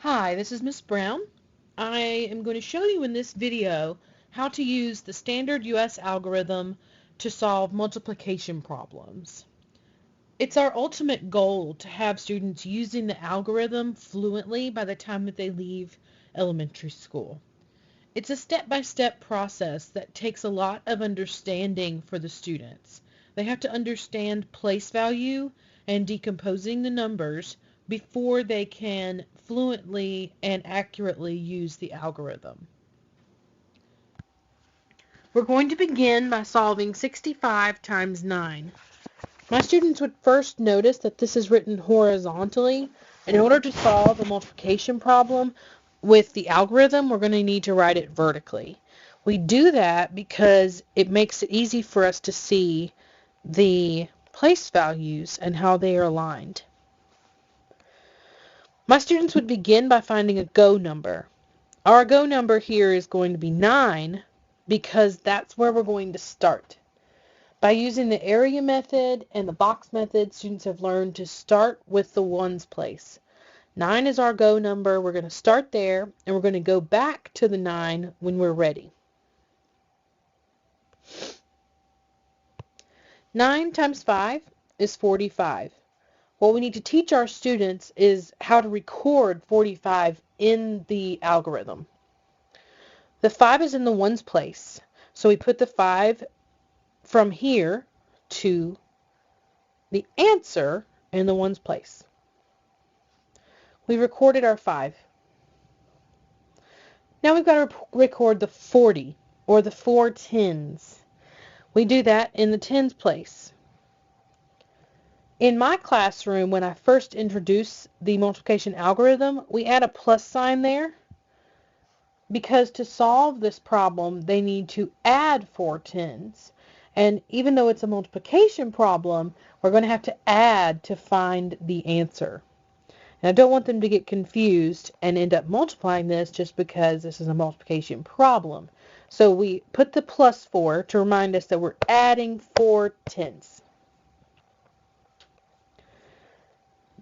Hi, this is Miss Brown. I am going to show you in this video how to use the standard US algorithm to solve multiplication problems. It's our ultimate goal to have students using the algorithm fluently by the time that they leave elementary school. It's a step-by-step process that takes a lot of understanding for the students. They have to understand place value and decomposing the numbers before they can fluently and accurately use the algorithm. We're going to begin by solving 65 times 9. My students would first notice that this is written horizontally. In order to solve a multiplication problem with the algorithm, we're going to need to write it vertically. We do that because it makes it easy for us to see the place values and how they are aligned. My students would begin by finding a go number. Our go number here is going to be 9 because that's where we're going to start. By using the area method and the box method, students have learned to start with the ones place. 9 is our go number. We're going to start there, and we're going to go back to the 9 when we're ready. 9 times 5 is 45. What we need to teach our students is how to record 45 in the algorithm. The 5 is in the ones place, so we put the 5 from here to the answer in the ones place. We recorded our 5. Now we've got to record the 40, or the 4 tens. We do that in the tens place. In my classroom, when I first introduce the multiplication algorithm, we add a plus sign there because to solve this problem, they need to add 4 tens. And even though it's a multiplication problem, we're going to have to add to find the answer. And I don't want them to get confused and end up multiplying this just because this is a multiplication problem. So we put the plus 4 to remind us that we're adding 4 tenths.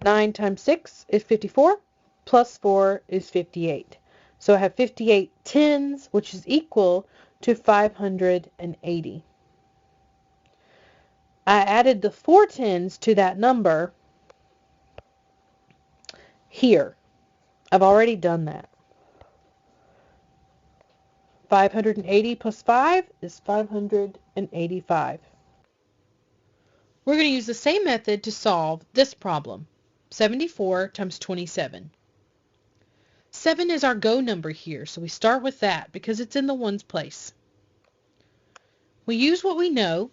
9 times 6 is 54, plus 4 is 58. So I have 58 tens, which is equal to 580. I added the 4 tens to that number here. I've already done that. 580 plus 5 is 585. We're going to use the same method to solve this problem. 74 times 27. 7 is our go number here, so we start with that because it's in the ones place. We use what we know.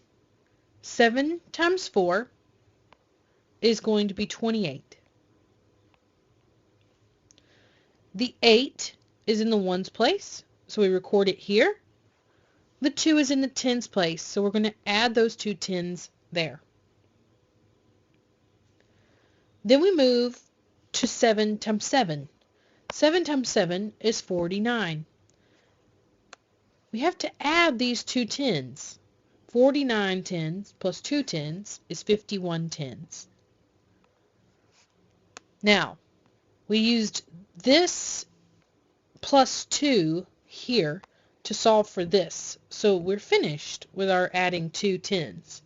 7 times 4 is going to be 28. The 8 is in the ones place, so we record it here. The 2 is in the tens place, so we're going to add those 2 tens there. Then we move to 7 times 7. 7 times 7 is 49. We have to add these 2 tens. 49 tens plus 2 tens is 51 tens. Now, we used this plus 2 here to solve for this. So we're finished with our adding 2 tens.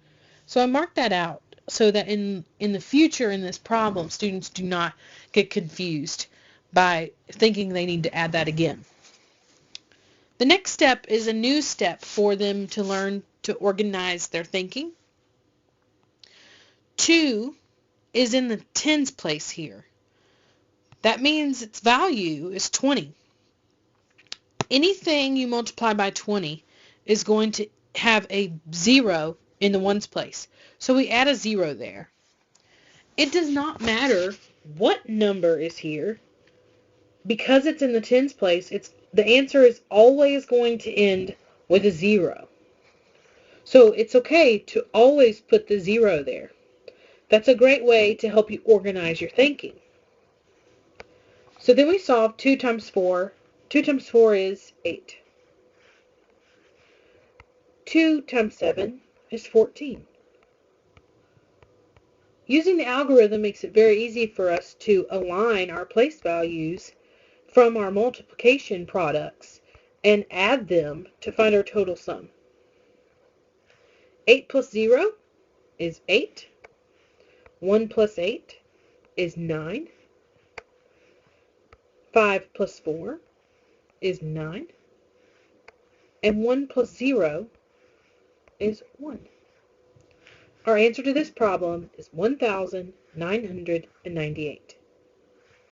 So I marked that out so that in the future in this problem, students do not get confused by thinking they need to add that again. The next step is a new step for them to learn to organize their thinking. 2 is in the tens place here. That means its value is 20. Anything you multiply by 20 is going to have a 0 in the ones place. So we add a 0 there. It does not matter what number is here. Because it's in the tens place, the answer is always going to end with a 0. So it's okay to always put the 0 there. That's a great way to help you organize your thinking. So then we solve 2 times 4. 2 times 4 is 8. 2 times 7 is 14. Using the algorithm makes it very easy for us to align our place values from our multiplication products and add them to find our total sum. 8 plus 0 is 8. 1 plus 8 is 9. 5 plus 4 is 9. And 1 plus 0 is 1. Our answer to this problem is 1,998.